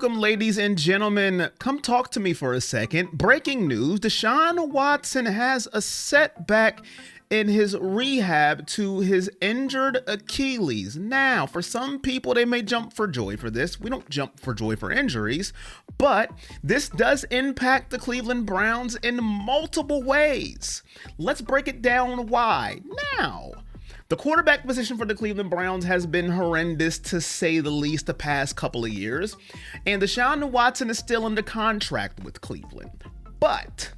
Welcome, ladies and gentlemen. Come talk to me for a second. Breaking news, Deshaun Watson has a setback in his rehab to his injured Achilles. Now, for some people, they may jump for joy for this. We don't jump for joy for injuries, but this does impact the Cleveland Browns in multiple ways. Let's break it down why. Now, the quarterback position for the Cleveland Browns has been horrendous, to say the least, the past couple of years, and Deshaun Watson is still under contract with Cleveland. But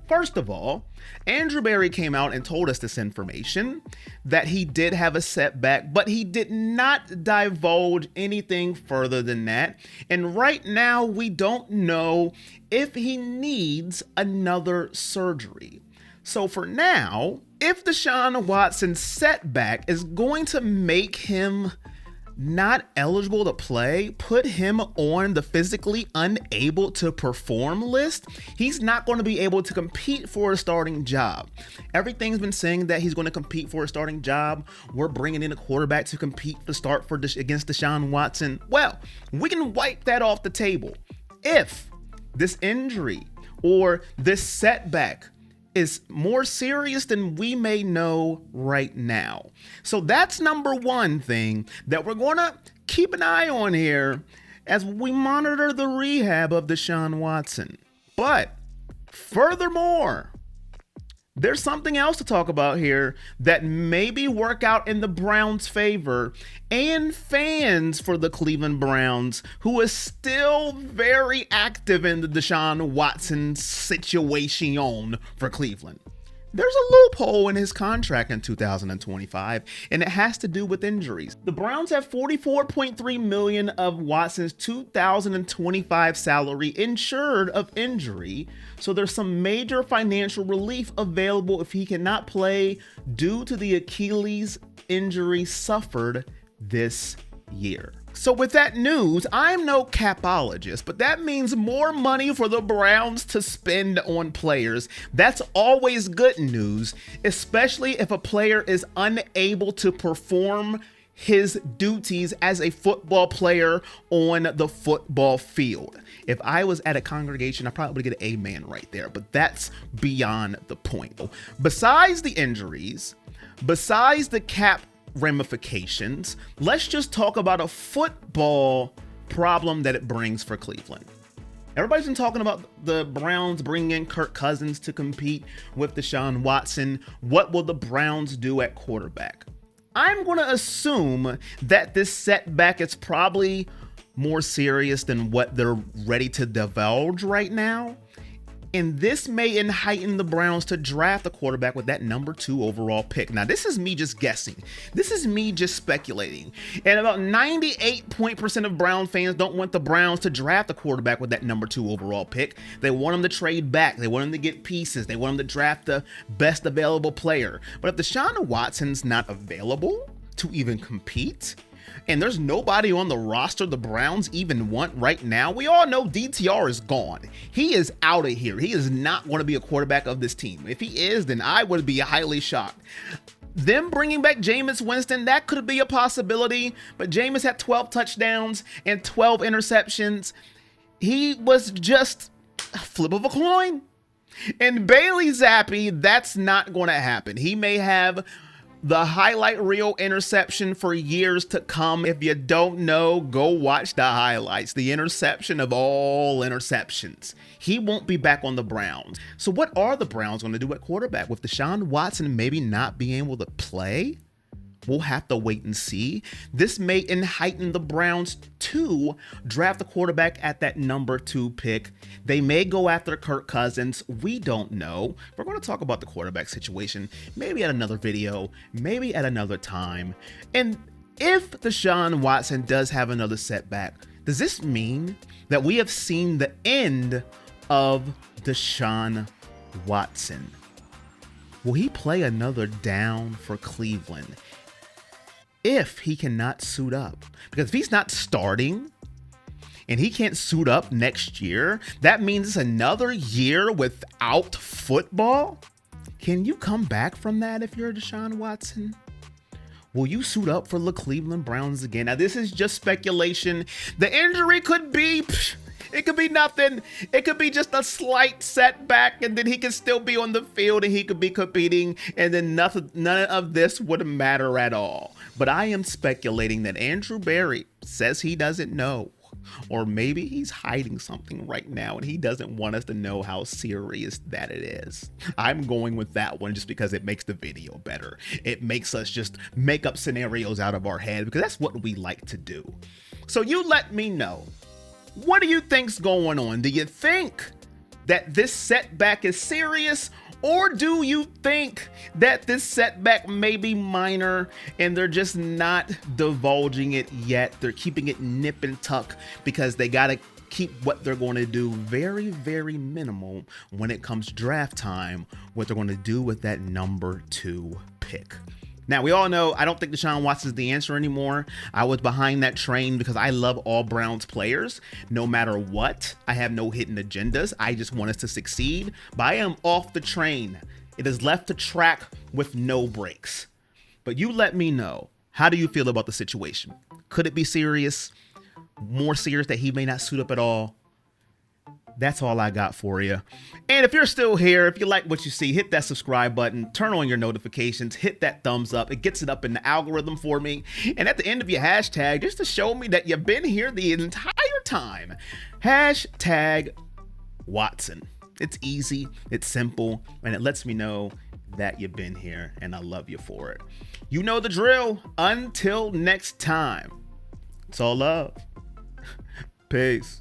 first of all, Andrew Berry came out and told us this information, that he did have a setback, but he did not divulge anything further than that. And right now, we don't know if he needs another surgery. So for now, if Deshaun Watson's setback is going to make him not eligible to play, put him on the physically unable to perform list, he's not going to be able to compete for a starting job. Everything's been saying that he's going to compete for a starting job. We're bringing in a quarterback to compete to start against Deshaun Watson. Well, we can wipe that off the table. If this injury or this setback is more serious than we may know right now. So that's number one thing that we're going to keep an eye on here as we monitor the rehab of Deshaun Watson. But furthermore, there's something else to talk about here that maybe work out in the Browns' favor and fans for the Cleveland Browns, who is still very active in the Deshaun Watson situation for Cleveland. There's a loophole in his contract in 2025, and it has to do with injuries. The Browns have $44.3 million of Watson's 2025 salary insured of injury, so there's some major financial relief available if he cannot play due to the Achilles injury suffered this year. So with that news, I'm no capologist, but that means more money for the Browns to spend on players. That's always good news, especially if a player is unable to perform his duties as a football player on the football field. If I was at a congregation, I probably would get an amen right there, but that's beyond the point. Besides the injuries, besides the cap ramifications, let's just talk about a football problem that it brings for Cleveland. Everybody's been talking about the Browns bringing in Kirk Cousins to compete with Deshaun Watson. What will the Browns do at quarterback? I'm going to assume that this setback is probably more serious than what they're ready to divulge right now. And this may heighten the Browns to draft a quarterback with that number 2 overall pick. Now, this is me just guessing. This is me just speculating. And about 98% of Brown fans don't want the Browns to draft a quarterback with that number 2 overall pick. They want them to trade back. They want them to get pieces. They want them to draft the best available player. But if Deshaun Watson's not available to even compete, and there's nobody on the roster the Browns even want right now, we all know DTR is gone. He is out of here. He is not going to be a quarterback of this team. If he is, then I would be highly shocked. Them bringing back Jameis Winston, that could be a possibility, but Jameis had 12 touchdowns and 12 interceptions. He was just a flip of a coin. And Bailey Zappi, that's not going to happen. He may have the highlight reel interception for years to come. If you don't know, go watch the highlights. The interception of all interceptions. He won't be back on the Browns. So what are the Browns going to do at quarterback with Deshaun Watson maybe not being able to play? We'll have to wait and see. This may heighten the Browns to draft a quarterback at that number 2 pick. They may go after Kirk Cousins. We don't know. We're going to talk about the quarterback situation maybe at another video, maybe at another time. And if Deshaun Watson does have another setback, does this mean that we have seen the end of Deshaun Watson? Will he play another down for Cleveland if he cannot suit up? Because if he's not starting and he can't suit up next year, that means it's another year without football. Can you come back from that if you're Deshaun Watson? Will you suit up for the Cleveland Browns again? Now, this is just speculation. The injury could be, it could be nothing. It could be just a slight setback, and then he could still be on the field and he could be competing, and then none of this would matter at all. But I am speculating that Andrew Berry says he doesn't know. Or maybe he's hiding something right now and he doesn't want us to know how serious that it is. I'm going with that one just because it makes the video better. It makes us just make up scenarios out of our head because that's what we like to do. So you let me know. What do you think's going on? Do you think that this setback is serious? Or do you think that this setback may be minor and they're just not divulging it yet? They're keeping it nip and tuck because they got to keep what they're going to do very, very minimal when it comes draft time, what they're going to do with that number 2 pick. Now, we all know I don't think Deshaun Watson is the answer anymore. I was behind that train because I love all Browns players. No matter what, I have no hidden agendas. I just want us to succeed. But I am off the train. It is left to track with no brakes. But you let me know. How do you feel about the situation? Could it be serious? More serious that he may not suit up at all? That's all I got for you. And if you're still here, if you like what you see, hit that subscribe button, turn on your notifications, hit that thumbs up. It gets it up in the algorithm for me. And at the end of your hashtag, just to show me that you've been here the entire time, hashtag Watson. It's easy, it's simple, and it lets me know that you've been here, and I love you for it. You know the drill. Until next time, it's all love. Peace.